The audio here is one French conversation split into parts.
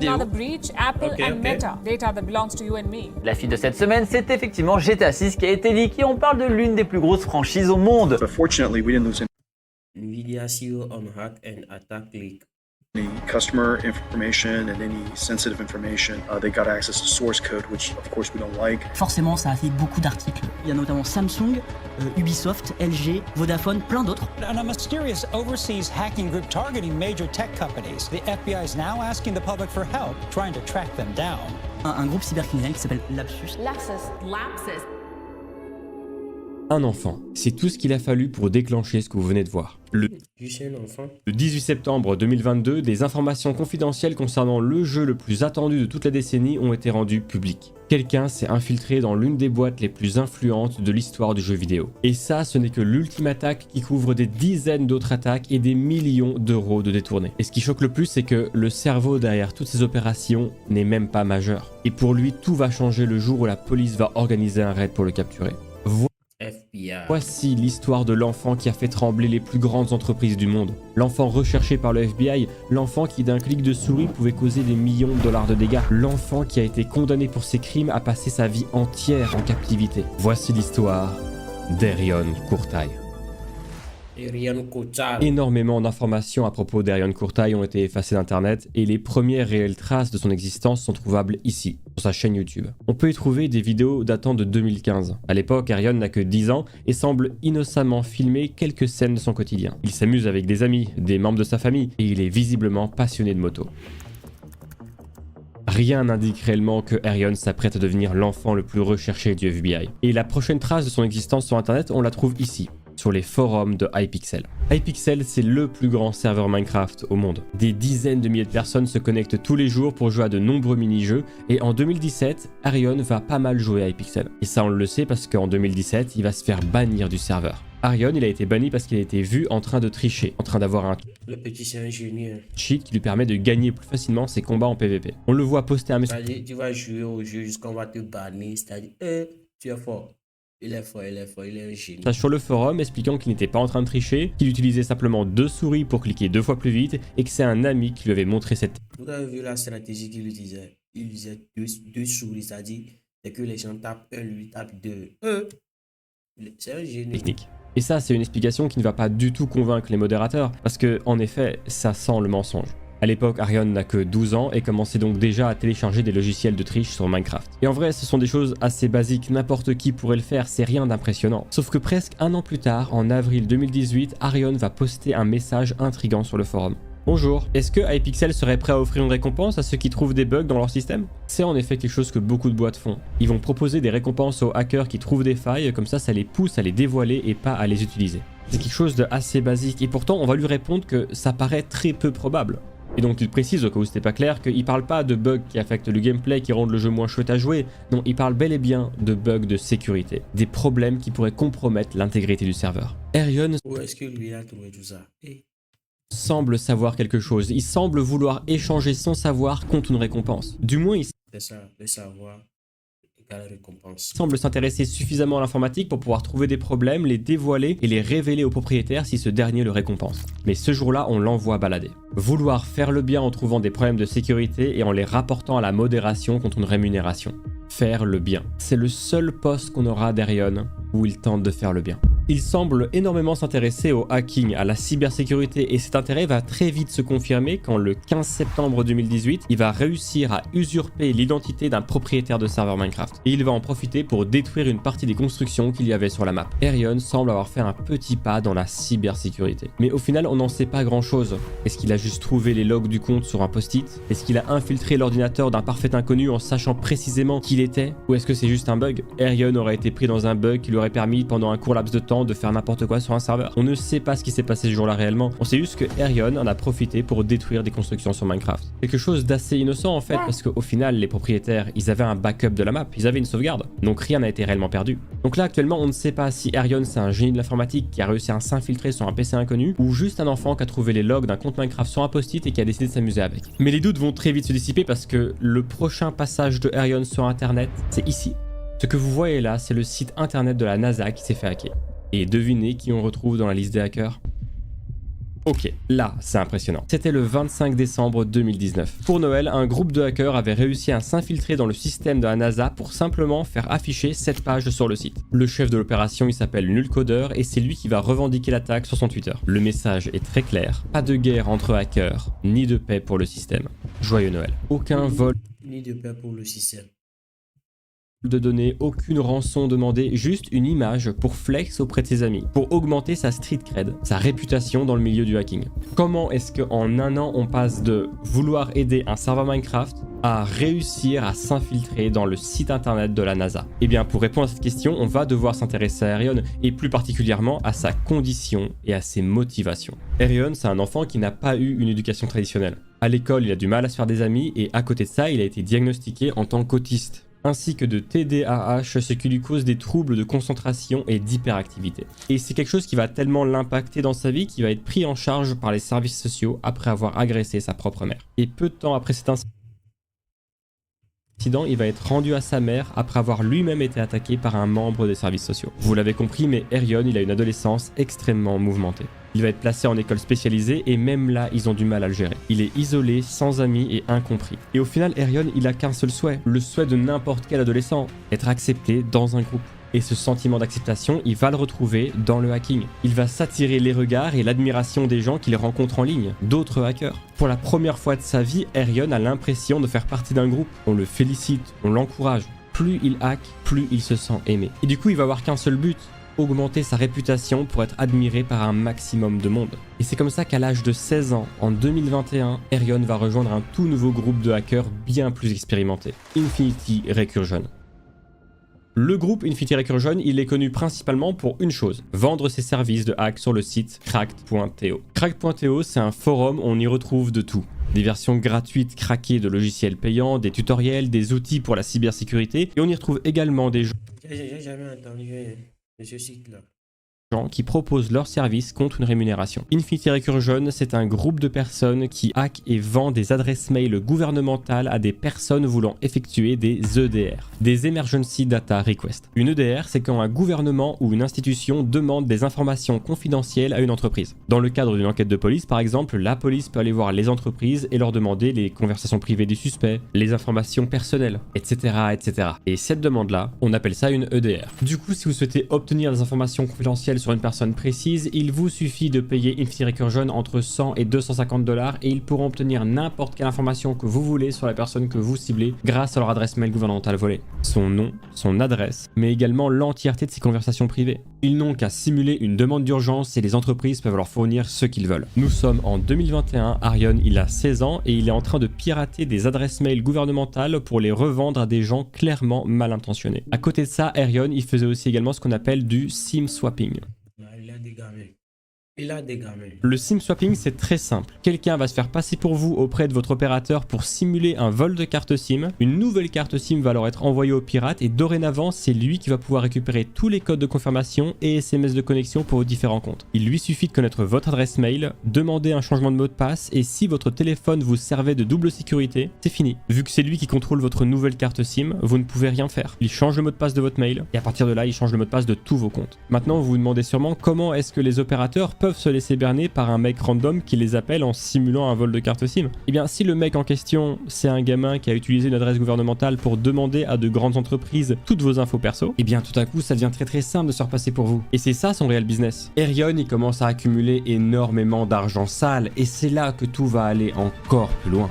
vidéo. La suite de cette semaine, c'est effectivement GTA 6 qui a été leak et on parle de l'une des plus grosses franchises au monde. But fortunately, we didn't lose Nvidia CEO on hack and attack leak. any customer information and any sensitive information. They got access to source code, which of course we don't like. Forcément, ça a fait beaucoup d'articles. Il y a notamment Samsung, Ubisoft, LG, Vodafone, plein d'autres. And a mysterious overseas hacking group targeting major tech companies. The FBI is now asking the public for help trying to track them down. Un groupe cybercriminel qui s'appelle Lapsus. Lapsus. Un enfant, c'est tout ce qu'il a fallu pour déclencher ce que vous venez de voir. Le 18 septembre 2022, des informations confidentielles concernant le jeu le plus attendu de toute la décennie ont été rendues publiques. Quelqu'un s'est infiltré dans l'une des boîtes les plus influentes de l'histoire du jeu vidéo. Et ça, ce n'est que l'ultime attaque qui couvre des dizaines d'autres attaques et des millions d'euros de détournés. Et ce qui choque le plus, c'est que le cerveau derrière toutes ces opérations n'est même pas majeur. Et pour lui, tout va changer le jour où la police va organiser un raid pour le capturer. FBI. Voici l'histoire de l'enfant qui a fait trembler les plus grandes entreprises du monde. L'enfant recherché par le FBI, l'enfant qui d'un clic de souris pouvait causer des millions de dollars de dégâts. L'enfant qui a été condamné pour ses crimes à passer sa vie entière en captivité. Voici l'histoire d'Erion Kurtai. Énormément d'informations à propos d'Erion Kurtai ont été effacées d'internet et les premières réelles traces de son existence sont trouvables ici, sur sa chaîne YouTube. On peut y trouver des vidéos datant de 2015. À l'époque, Erion n'a que 10 ans et semble innocemment filmer quelques scènes de son quotidien. Il s'amuse avec des amis, des membres de sa famille et il est visiblement passionné de moto. Rien n'indique réellement que Erion s'apprête à devenir l'enfant le plus recherché du FBI. Et la prochaine trace de son existence sur internet, on la trouve ici, sur les forums de Hypixel. Hypixel, c'est le plus grand serveur Minecraft au monde. Des dizaines de milliers de personnes se connectent tous les jours pour jouer à de nombreux mini-jeux, et en 2017, Erion va pas mal jouer à Hypixel. Et ça on le sait parce qu'en 2017, il va se faire bannir du serveur. Erion, il a été banni parce qu'il a été vu en train de tricher, en train d'avoir un Le petit c'est un génie. cheat qui lui permet de gagner plus facilement ses combats en PvP. On le voit poster un message. C'est-à-dire, tu vas jouer au jeu jusqu'à on va te bannir. C'est-à-dire, tu es fort. Il est fort, il est fort, il est un génie. Sur le forum expliquant qu'il n'était pas en train de tricher, qu'il utilisait simplement 2 souris pour cliquer 2 fois plus vite et que c'est un ami qui lui avait montré cette Vous avez vu la stratégie qu'il utilisait. Il utilisait deux souris, c'est-à-dire dès que les gens tapent un, lui tape deux. C'est un génie. technique. Et ça, c'est une explication qui ne va pas du tout convaincre les modérateurs, parce que, en effet, ça sent le mensonge. À l'époque, Erion n'a que 12 ans et commençait donc déjà à télécharger des logiciels de triche sur Minecraft. Et en vrai, ce sont des choses assez basiques, n'importe qui pourrait le faire, c'est rien d'impressionnant. Sauf que presque un an plus tard, en avril 2018, Erion va poster un message intriguant sur le forum. Bonjour, est-ce que Hypixel serait prêt à offrir une récompense à ceux qui trouvent des bugs dans leur système? C'est en effet quelque chose que beaucoup de boîtes font. Ils vont proposer des récompenses aux hackers qui trouvent des failles, comme ça les pousse à les dévoiler et pas à les utiliser. C'est quelque chose de assez basique et pourtant on va lui répondre que ça paraît très peu probable. Et donc il précise, au cas où c'était pas clair, qu'il parle pas de bugs qui affectent le gameplay, qui rendent le jeu moins chouette à jouer, non, il parle bel et bien de bugs de sécurité, des problèmes qui pourraient compromettre l'intégrité du serveur. Erion Où est-ce que lui a trouvé tout ça? semble savoir quelque chose, il semble vouloir échanger son savoir contre une récompense. Du moins, il C'est ça, le savoir égale récompense. semble s'intéresser suffisamment à l'informatique pour pouvoir trouver des problèmes, les dévoiler et les révéler au propriétaire si ce dernier le récompense. Mais ce jour-là, on l'envoie balader. Vouloir faire le bien en trouvant des problèmes de sécurité et en les rapportant à la modération contre une rémunération. Faire le bien. C'est le seul poste qu'on aura d'Erion où il tente de faire le bien. Il semble énormément s'intéresser au hacking, à la cybersécurité et cet intérêt va très vite se confirmer quand le 15 septembre 2018, il va réussir à usurper l'identité d'un propriétaire de serveur Minecraft. Et il va en profiter pour détruire une partie des constructions qu'il y avait sur la map. Erion semble avoir fait un petit pas dans la cybersécurité. Mais au final, on n'en sait pas grand chose. Est-ce qu'il a juste trouvé les logs du compte sur un post-it? Est-ce qu'il a infiltré l'ordinateur d'un parfait inconnu en sachant précisément qui il était? Ou est-ce que c'est juste un bug? Erion aurait été pris dans un bug qui lui aurait permis pendant un court laps de temps de faire n'importe quoi sur un serveur. On ne sait pas ce qui s'est passé ce jour-là réellement. On sait juste que Erion en a profité pour détruire des constructions sur Minecraft. Quelque chose d'assez innocent en fait, parce qu'au final, les propriétaires, ils avaient un backup de la map, ils avaient une sauvegarde. Donc rien n'a été réellement perdu. Donc là, actuellement, on ne sait pas si Erion, c'est un génie de l'informatique qui a réussi à s'infiltrer sur un PC inconnu, ou juste un enfant qui a trouvé les logs d'un compte Minecraft sur un post-it et qui a décidé de s'amuser avec. Mais les doutes vont très vite se dissiper parce que le prochain passage de Erion sur Internet, c'est ici. Ce que vous voyez là, c'est le site internet de la NASA qui s'est fait hacker. Et devinez qui on retrouve dans la liste des hackers? Ok, là, c'est impressionnant. C'était le 25 décembre 2019. Pour Noël, un groupe de hackers avait réussi à s'infiltrer dans le système de la NASA pour simplement faire afficher cette page sur le site. Le chef de l'opération, il s'appelle Nullcoder et c'est lui qui va revendiquer l'attaque sur son Twitter. Le message est très clair, pas de guerre entre hackers, ni de paix pour le système. Joyeux Noël. Aucun vol Ni de paix pour le système. de données, aucune rançon demandée, juste une image pour flex auprès de ses amis, pour augmenter sa street cred, sa réputation dans le milieu du hacking. Comment est-ce qu'en un an on passe de vouloir aider un serveur Minecraft à réussir à s'infiltrer dans le site internet de la NASA? Eh bien pour répondre à cette question, on va devoir s'intéresser à Erion et plus particulièrement à sa condition et à ses motivations. Erion, c'est un enfant qui n'a pas eu une éducation traditionnelle. À l'école, il a du mal à se faire des amis et à côté de ça, il a été diagnostiqué en tant qu'autiste, ainsi que de TDAH, ce qui lui cause des troubles de concentration et d'hyperactivité. Et c'est quelque chose qui va tellement l'impacter dans sa vie qu'il va être pris en charge par les services sociaux après avoir agressé sa propre mère. Et peu de temps après cet incident, il va être rendu à sa mère après avoir lui-même été attaqué par un membre des services sociaux. Vous l'avez compris, mais Erion, il a une adolescence extrêmement mouvementée. Il va être placé en école spécialisée et même là, ils ont du mal à le gérer. Il est isolé, sans amis et incompris. Et au final, Erion, il a qu'un seul souhait, le souhait de n'importe quel adolescent, être accepté dans un groupe. Et ce sentiment d'acceptation, il va le retrouver dans le hacking. Il va s'attirer les regards et l'admiration des gens qu'il rencontre en ligne, d'autres hackers. Pour la première fois de sa vie, Erion a l'impression de faire partie d'un groupe. On le félicite, on l'encourage. Plus il hack, plus il se sent aimé. Et du coup, il va avoir qu'un seul but, augmenter sa réputation pour être admiré par un maximum de monde. Et c'est comme ça qu'à l'âge de 16 ans, en 2021, Erion va rejoindre un tout nouveau groupe de hackers bien plus expérimenté, Infinity Recursion. Le groupe Infinity Recursion, il est connu principalement pour une chose, vendre ses services de hack sur le site cracked.to. Cracked.to, c'est un forum où on y retrouve de tout. Des versions gratuites craquées de logiciels payants, des tutoriels, des outils pour la cybersécurité, et on y retrouve également des gens J'ai jamais entendu de ce site-là. qui proposent leurs services contre une rémunération. Infinity Recursion, c'est un groupe de personnes qui hackent et vendent des adresses mail gouvernementales à des personnes voulant effectuer des EDR, des Emergency Data Requests. Une EDR, c'est quand un gouvernement ou une institution demande des informations confidentielles à une entreprise. Dans le cadre d'une enquête de police, par exemple, la police peut aller voir les entreprises et leur demander les conversations privées des suspects, les informations personnelles, etc., etc. Et cette demande-là, on appelle ça une EDR. Du coup, si vous souhaitez obtenir des informations confidentielles sur une personne précise, il vous suffit de payer Infinity Recursion entre 100 et 250 $ et ils pourront obtenir n'importe quelle information que vous voulez sur la personne que vous ciblez grâce à leur adresse mail gouvernementale volée. Son nom, son adresse, mais également l'entièreté de ses conversations privées. Ils n'ont qu'à simuler une demande d'urgence et les entreprises peuvent leur fournir ce qu'ils veulent. Nous sommes en 2021, Erion, il a 16 ans et il est en train de pirater des adresses mail gouvernementales pour les revendre à des gens clairement mal intentionnés. À côté de ça, Erion, il faisait aussi également ce qu'on appelle du SIM swapping. Il a des gamins. Il a des gamins. Le SIM swapping, c'est très simple. Quelqu'un va se faire passer pour vous auprès de votre opérateur pour simuler un vol de carte SIM. Une nouvelle carte SIM va alors être envoyée au pirate et dorénavant, c'est lui qui va pouvoir récupérer tous les codes de confirmation et SMS de connexion pour vos différents comptes. Il lui suffit de connaître votre adresse mail, demander un changement de mot de passe et si votre téléphone vous servait de double sécurité, c'est fini. Vu que c'est lui qui contrôle votre nouvelle carte SIM, vous ne pouvez rien faire. Il change le mot de passe de votre mail et à partir de là, il change le mot de passe de tous vos comptes. Maintenant, vous vous demandez sûrement comment est-ce que les opérateurs peuvent se laisser berner par un mec random qui les appelle en simulant un vol de carte SIM. Eh bien, si le mec en question, c'est un gamin qui a utilisé une adresse gouvernementale pour demander à de grandes entreprises toutes vos infos perso, eh bien tout à coup, ça devient très simple de se repasser pour vous. Et c'est ça son réel business. Erion, il commence à accumuler énormément d'argent sale et c'est là que tout va aller encore plus loin.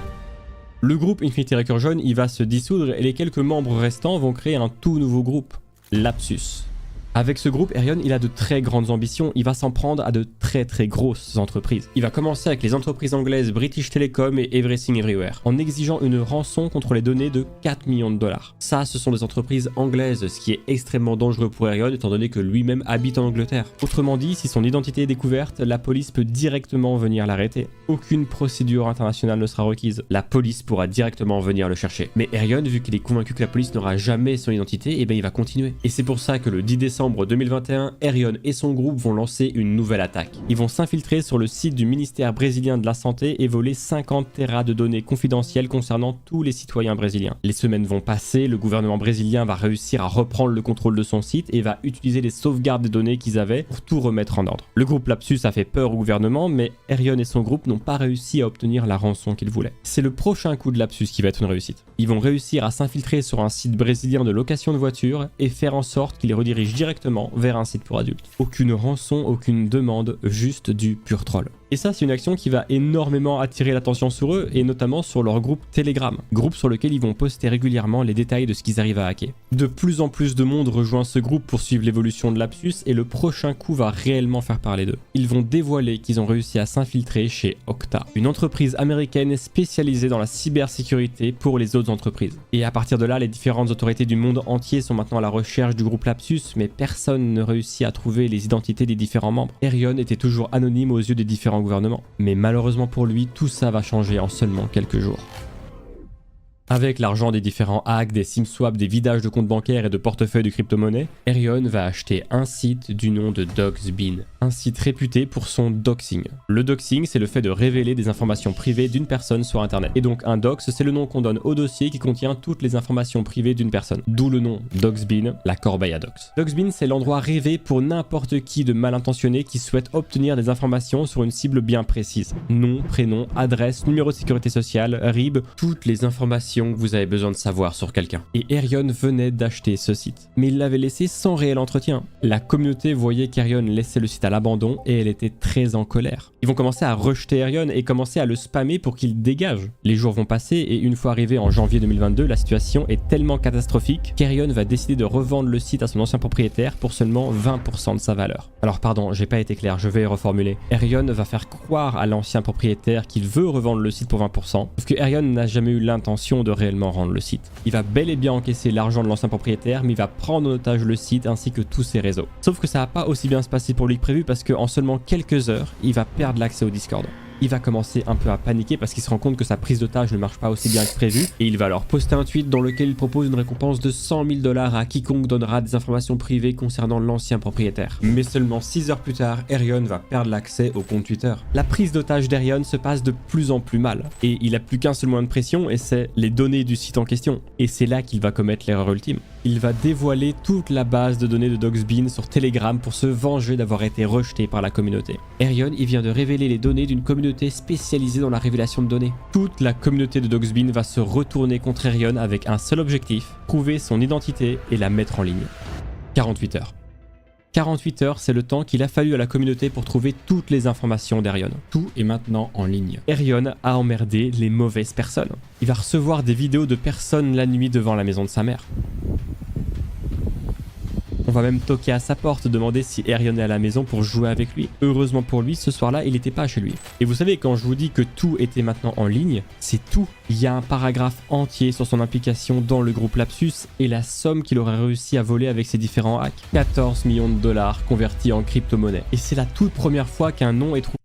Le groupe Infinity Recursion, il va se dissoudre et les quelques membres restants vont créer un tout nouveau groupe, Lapsus. Avec ce groupe, Erion, il a de très grandes ambitions, il va s'en prendre à de très grosses entreprises. Il va commencer avec les entreprises anglaises British Telecom et Everything Everywhere, en exigeant une rançon contre les données de 4 millions $. Ça, ce sont des entreprises anglaises, ce qui est extrêmement dangereux pour Erion, étant donné que lui-même habite en Angleterre. Autrement dit, si son identité est découverte, la police peut directement venir l'arrêter. Aucune procédure internationale ne sera requise. La police pourra directement venir le chercher. Mais Erion, vu qu'il est convaincu que la police n'aura jamais son identité, eh bien il va continuer. Et c'est pour ça que le 10 décembre décembre 2021, Erion et son groupe vont lancer une nouvelle attaque. Ils vont s'infiltrer sur le site du ministère brésilien de la Santé et voler 50 téras de données confidentielles concernant tous les citoyens brésiliens. Les semaines vont passer, le gouvernement brésilien va réussir à reprendre le contrôle de son site et va utiliser les sauvegardes des données qu'ils avaient pour tout remettre en ordre. Le groupe Lapsus a fait peur au gouvernement, mais Erion et son groupe n'ont pas réussi à obtenir la rançon qu'ils voulaient. C'est le prochain coup de Lapsus qui va être une réussite. Ils vont réussir à s'infiltrer sur un site brésilien de location de voitures et faire en sorte qu'il les redirige directement vers un site pour adultes. Aucune rançon, aucune demande, juste du pur troll. Et ça, c'est une action qui va énormément attirer l'attention sur eux, et notamment sur leur groupe Telegram, groupe sur lequel ils vont poster régulièrement les détails de ce qu'ils arrivent à hacker. De plus en plus de monde rejoint ce groupe pour suivre l'évolution de Lapsus, et le prochain coup va réellement faire parler d'eux. Ils vont dévoiler qu'ils ont réussi à s'infiltrer chez Okta, une entreprise américaine spécialisée dans la cybersécurité pour les autres entreprises. Et à partir de là, les différentes autorités du monde entier sont maintenant à la recherche du groupe Lapsus, mais personne ne réussit à trouver les identités des différents membres. Erion était toujours anonyme aux yeux des différents gouvernement. Mais malheureusement pour lui, tout ça va changer en seulement quelques jours. Avec l'argent des différents hacks, des SIM swaps, des vidages de comptes bancaires et de portefeuilles de crypto-monnaies, Erion va acheter un site du nom de Doxbean, un site réputé pour son doxing. Le doxing, c'est le fait de révéler des informations privées d'une personne sur internet. Et donc un dox, c'est le nom qu'on donne au dossier qui contient toutes les informations privées d'une personne. D'où le nom Doxbean, la corbeille à dox. Doxbean, c'est l'endroit rêvé pour n'importe qui de mal intentionné qui souhaite obtenir des informations sur une cible bien précise. Nom, prénom, adresse, numéro de sécurité sociale, RIB, toutes les informations que vous avez besoin de savoir sur quelqu'un. Et Erion venait d'acheter ce site, mais il l'avait laissé sans réel entretien. La communauté voyait qu'Erion laissait le site à l'abandon et elle était très en colère. Ils vont commencer à rejeter Erion et commencer à le spammer pour qu'il dégage. Les jours vont passer et une fois arrivé en janvier 2022, la situation est tellement catastrophique qu'Erion va décider de revendre le site à son ancien propriétaire pour seulement 20% de sa valeur. Alors pardon, j'ai pas été clair, je vais reformuler. Erion va faire croire à l'ancien propriétaire qu'il veut revendre le site pour 20%, sauf que Erion n'a jamais eu l'intention de réellement rendre le site. Il va bel et bien encaisser l'argent de l'ancien propriétaire, mais il va prendre en otage le site ainsi que tous ses réseaux. Sauf que ça va pas aussi bien se passer pour lui que prévu parce qu'en seulement quelques heures, il va perdre l'accès au Discord. Il va commencer un peu à paniquer parce qu'il se rend compte que sa prise d'otage ne marche pas aussi bien que prévu et il va alors poster un tweet dans lequel il propose une récompense de 100 000 $ à quiconque donnera des informations privées concernant l'ancien propriétaire. Mais seulement 6 heures plus tard, Erion va perdre l'accès au compte Twitter. La prise d'otage d'Erion se passe de plus en plus mal et il a plus qu'un seul moyen de pression et c'est les données du site en question. Et c'est là qu'il va commettre l'erreur ultime. Il va dévoiler toute la base de données de Doxbean sur Telegram pour se venger d'avoir été rejeté par la communauté. Erion, il vient de révéler les données d'une communauté spécialisée dans la révélation de données. Toute la communauté de Doxbean va se retourner contre Erion avec un seul objectif, prouver son identité et la mettre en ligne. 48 heures. 48 heures, c'est le temps qu'il a fallu à la communauté pour trouver toutes les informations d'Erion. Tout est maintenant en ligne. Erion a emmerdé les mauvaises personnes. Il va recevoir des vidéos de personnes la nuit devant la maison de sa mère. On va même toquer à sa porte, demander si Erion est à la maison pour jouer avec lui. Heureusement pour lui, ce soir-là, il n'était pas chez lui. Et vous savez, quand je vous dis que tout était maintenant en ligne, c'est tout. Il y a un paragraphe entier sur son implication dans le groupe Lapsus et la somme qu'il aurait réussi à voler avec ses différents hacks. 14 millions de dollars convertis en crypto-monnaie. Et c'est la toute première fois qu'un nom est trouvé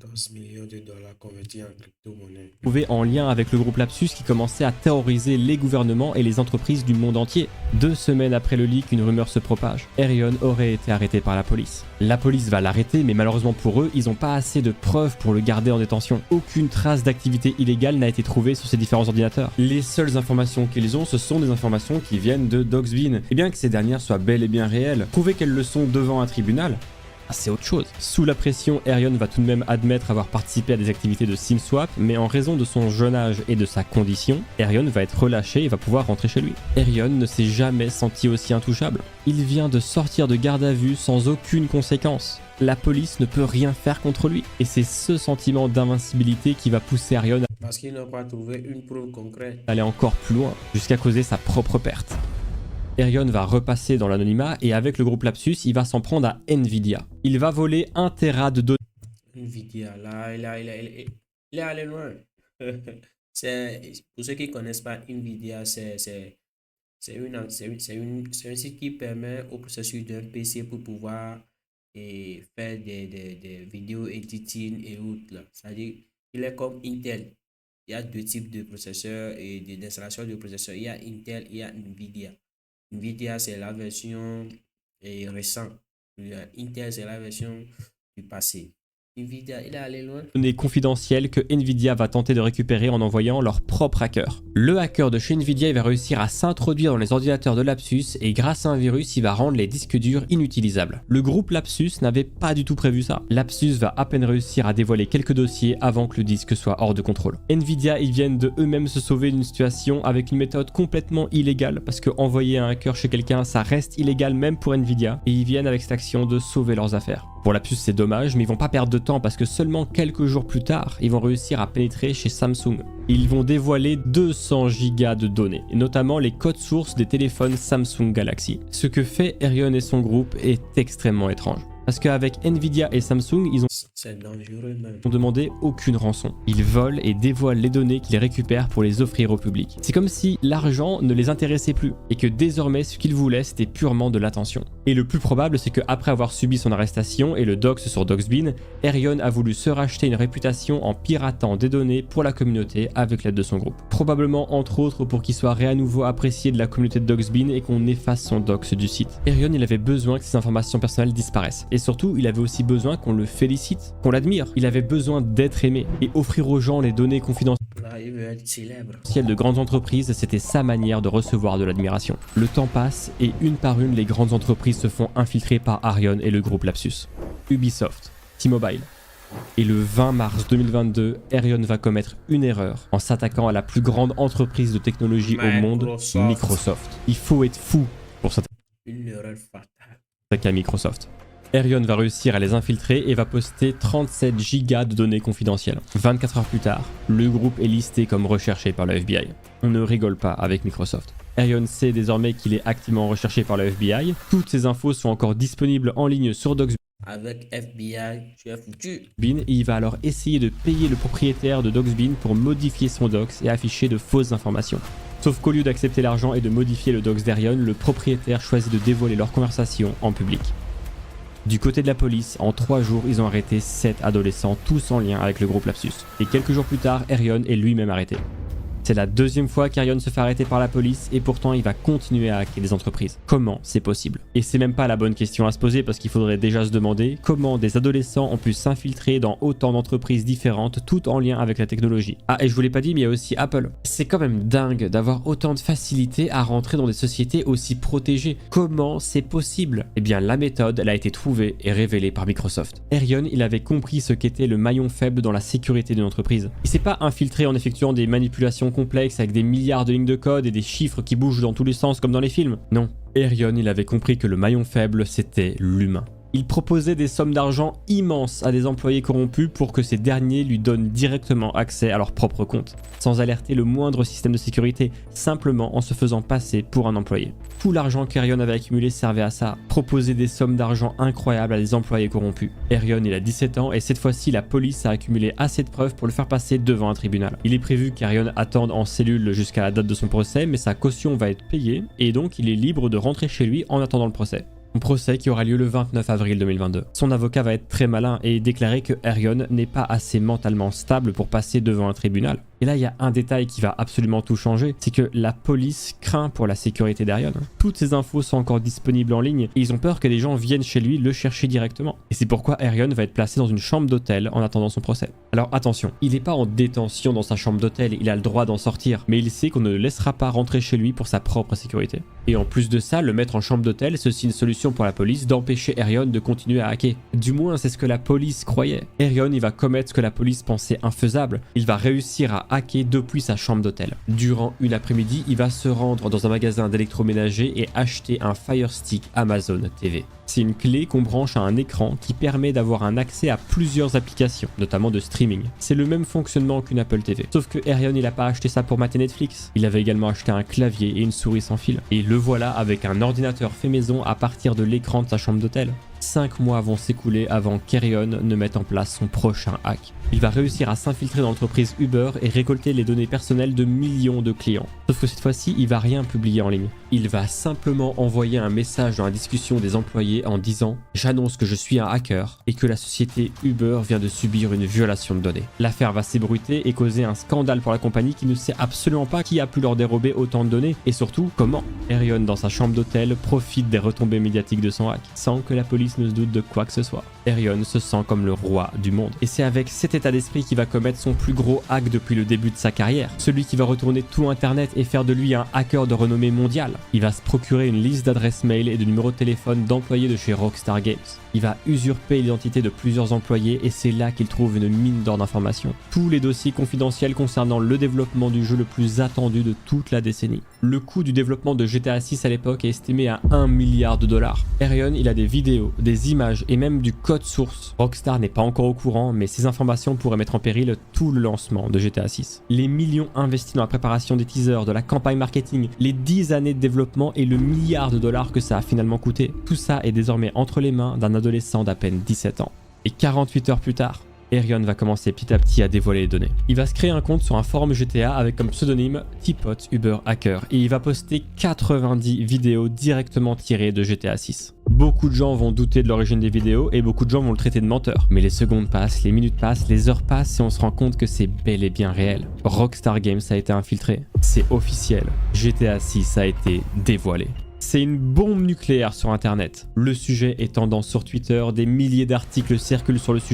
14 millions de dollars convertis en crypto-monnaie. En lien avec le groupe Lapsus qui commençait à terroriser les gouvernements et les entreprises du monde entier. 2 semaines après le leak, une rumeur se propage. Erion aurait été arrêté par la police. La police va l'arrêter, mais malheureusement pour eux, ils n'ont pas assez de preuves pour le garder en détention. Aucune trace d'activité illégale n'a été trouvée sur ces différents ordinateurs. Les seules informations qu'ils ont, ce sont des informations qui viennent de Doxbean. Et bien que ces dernières soient bel et bien réelles, prouver qu'elles le sont devant un tribunal, c'est autre chose. Sous la pression, Erion va tout de même admettre avoir participé à des activités de SIM swap, mais en raison de son jeune âge et de sa condition, Erion va être relâché et va pouvoir rentrer chez lui. Erion ne s'est jamais senti aussi intouchable. Il vient de sortir de garde à vue sans aucune conséquence. La police ne peut rien faire contre lui. Et c'est ce sentiment d'invincibilité qui va pousser Erion Parce qu'ils n'ont pas trouvé une preuve concrète. à aller encore plus loin, jusqu'à causer sa propre perte. Erion va repasser dans l'anonymat et avec le groupe Lapsus, il va s'en prendre à Nvidia. Il va voler 1 Tera de données. Nvidia, là, il est allé loin. Pour ceux qui ne connaissent pas Nvidia, c'est un site qui permet au processus d'un PC pour pouvoir faire des vidéos editing et autres. C'est-à-dire qu'il est comme Intel. Il y a 2 types de processeurs et d'installation de processeurs. Il y a Intel, il y a Nvidia. Nvidia, c'est la version récent. Intel, c'est la version du passé. Nvidia, il est allé loin. Données confidentielles que Nvidia va tenter de récupérer en envoyant leur propre hacker. Le hacker de chez Nvidia, il va réussir à s'introduire dans les ordinateurs de Lapsus et grâce à un virus, il va rendre les disques durs inutilisables. Le groupe Lapsus n'avait pas du tout prévu ça. Lapsus va à peine réussir à dévoiler quelques dossiers avant que le disque soit hors de contrôle. Nvidia, ils viennent de eux-mêmes se sauver d'une situation avec une méthode complètement illégale parce que envoyer un hacker chez quelqu'un, ça reste illégal même pour Nvidia et ils viennent avec cette action de sauver leurs affaires. Pour Lapsus, c'est dommage, mais ils vont pas perdre de temps parce que seulement quelques jours plus tard, ils vont réussir à pénétrer chez Samsung. Ils vont dévoiler 200 gigas de données, et notamment les codes sources des téléphones Samsung Galaxy. Ce que fait Erion et son groupe est extrêmement étrange. Parce qu'avec Nvidia et Samsung, ils C'est dangereux même. n'ont demandé aucune rançon. Ils volent et dévoilent les données qu'ils récupèrent pour les offrir au public. C'est comme si l'argent ne les intéressait plus et que désormais ce qu'ils voulaient c'était purement de l'attention. Et le plus probable c'est qu'après avoir subi son arrestation et le dox sur Doxbin, Erion a voulu se racheter une réputation en piratant des données pour la communauté avec l'aide de son groupe. Probablement entre autres pour qu'il soit à nouveau apprécié de la communauté de Doxbin et qu'on efface son dox du site. Erion il avait besoin que ses informations personnelles disparaissent. Et surtout, il avait aussi besoin qu'on le félicite, qu'on l'admire. Il avait besoin d'être aimé et offrir aux gens les données confidentielles Là, il veut être célèbre. de grandes entreprises, c'était sa manière de recevoir de l'admiration. Le temps passe et une par une, les grandes entreprises se font infiltrer par Arion et le groupe Lapsus. Ubisoft, T-Mobile. Et le 20 mars 2022, Erion va commettre une erreur en s'attaquant à la plus grande entreprise de technologie au monde, Microsoft. Il faut être fou pour s'attaquer Une erreur fatale. à Microsoft. Erion va réussir à les infiltrer et va poster 37 gigas de données confidentielles. 24 heures plus tard, le groupe est listé comme recherché par le FBI. On ne rigole pas avec Microsoft. Erion sait désormais qu'il est activement recherché par le FBI. Toutes ces infos sont encore disponibles en ligne sur Doxbin. Avec FBI, tu es foutu. Et il va alors essayer de payer le propriétaire de Doxbin pour modifier son dox et afficher de fausses informations. Sauf qu'au lieu d'accepter l'argent et de modifier le dox d'Erion, le propriétaire choisit de dévoiler leur conversation en public. Du côté de la police, en 3 jours, ils ont arrêté 7 adolescents, tous en lien avec le groupe Lapsus. Et quelques jours plus tard, Erion est lui-même arrêté. C'est la deuxième fois qu'Erion se fait arrêter par la police et pourtant il va continuer à hacker des entreprises. Comment c'est possible? Et c'est même pas la bonne question à se poser parce qu'il faudrait déjà se demander comment des adolescents ont pu s'infiltrer dans autant d'entreprises différentes tout en lien avec la technologie. Ah et je vous l'ai pas dit mais il y a aussi Apple. C'est quand même dingue d'avoir autant de facilité à rentrer dans des sociétés aussi protégées. Comment c'est possible? Eh bien la méthode elle a été trouvée et révélée par Microsoft. Erion il avait compris ce qu'était le maillon faible dans la sécurité d'une entreprise. Il s'est pas infiltré en effectuant des manipulations complexes avec des milliards de lignes de code et des chiffres qui bougent dans tous les sens comme dans les films. Non, Erion il avait compris que le maillon faible c'était l'humain. Il proposait des sommes d'argent immenses à des employés corrompus pour que ces derniers lui donnent directement accès à leur propre compte, sans alerter le moindre système de sécurité, simplement en se faisant passer pour un employé. Tout l'argent qu'Erion avait accumulé servait à ça, proposer des sommes d'argent incroyables à des employés corrompus. Erion il a 17 ans et cette fois-ci la police a accumulé assez de preuves pour le faire passer devant un tribunal. Il est prévu qu'Erion attende en cellule jusqu'à la date de son procès, mais sa caution va être payée et donc il est libre de rentrer chez lui en attendant le procès. Un procès qui aura lieu le 29 avril 2022. Son avocat va être très malin et déclarer que Erion n'est pas assez mentalement stable pour passer devant un tribunal. Et là, il y a un détail qui va absolument tout changer, c'est que la police craint pour la sécurité d'Erion. Toutes ces infos sont encore disponibles en ligne et ils ont peur que des gens viennent chez lui le chercher directement. Et c'est pourquoi Erion va être placé dans une chambre d'hôtel en attendant son procès. Alors attention, il n'est pas en détention dans sa chambre d'hôtel, il a le droit d'en sortir, mais il sait qu'on ne le laissera pas rentrer chez lui pour sa propre sécurité. Et en plus de ça, le mettre en chambre d'hôtel, c'est aussi une solution pour la police d'empêcher Erion de continuer à hacker. Du moins, c'est ce que la police croyait. Erion, il va commettre ce que la police pensait infaisable. Il va réussir à hacker depuis sa chambre d'hôtel. Durant une après-midi, il va se rendre dans un magasin d'électroménager et acheter un Fire Stick Amazon TV. C'est une clé qu'on branche à un écran qui permet d'avoir un accès à plusieurs applications, notamment de streaming. C'est le même fonctionnement qu'une Apple TV. Sauf que Erion, il a pas acheté ça pour mater Netflix. Il avait également acheté un clavier et une souris sans fil. Et le voilà avec un ordinateur fait maison à partir de l'écran de sa chambre d'hôtel. 5 mois vont s'écouler avant qu'Erion ne mette en place son prochain hack. Il va réussir à s'infiltrer dans l'entreprise Uber et récolter les données personnelles de millions de clients. Sauf que cette fois-ci, il va rien publier en ligne. Il va simplement envoyer un message dans la discussion des employés en disant « J'annonce que je suis un hacker et que la société Uber vient de subir une violation de données. » L'affaire va s'ébruiter et causer un scandale pour la compagnie qui ne sait absolument pas qui a pu leur dérober autant de données et surtout comment. Arion, dans sa chambre d'hôtel, profite des retombées médiatiques de son hack sans que la police ne se doute de quoi que ce soit. Arion se sent comme le roi du monde. Et c'est avec cet état d'esprit qu'il va commettre son plus gros hack depuis le début de sa carrière. Celui qui va retourner tout Internet et faire de lui un hacker de renommée mondiale. Il va se procurer une liste d'adresses mail et de numéros de téléphone d'employés de chez Rockstar Games. Il va usurper l'identité de plusieurs employés et c'est là qu'il trouve une mine d'or d'informations. Tous les dossiers confidentiels concernant le développement du jeu le plus attendu de toute la décennie. Le coût du développement de GTA 6 à l'époque est estimé à 1 milliard de dollars. Arion, il a des vidéos, des images et même du code source. Rockstar n'est pas encore au courant, mais ces informations pourraient mettre en péril tout le lancement de GTA 6. Les millions investis dans la préparation des teasers, de la campagne marketing, les 10 années de développement et le milliard de dollars que ça a finalement coûté. Tout ça est désormais entre les mains d'un adolescent d'à peine 17 ans. Et 48 heures plus tard, Arion va commencer petit à petit à dévoiler les données. Il va se créer un compte sur un forum GTA avec comme pseudonyme Teapot Uber Hacker et il va poster 90 vidéos directement tirées de GTA 6. Beaucoup de gens vont douter de l'origine des vidéos et beaucoup de gens vont le traiter de menteur. Mais les secondes passent, les minutes passent, les heures passent et on se rend compte que c'est bel et bien réel. Rockstar Games a été infiltré. C'est officiel. GTA 6 a été dévoilé. C'est une bombe nucléaire sur internet. Le sujet est tendance sur Twitter, des milliers d'articles circulent sur le sujet.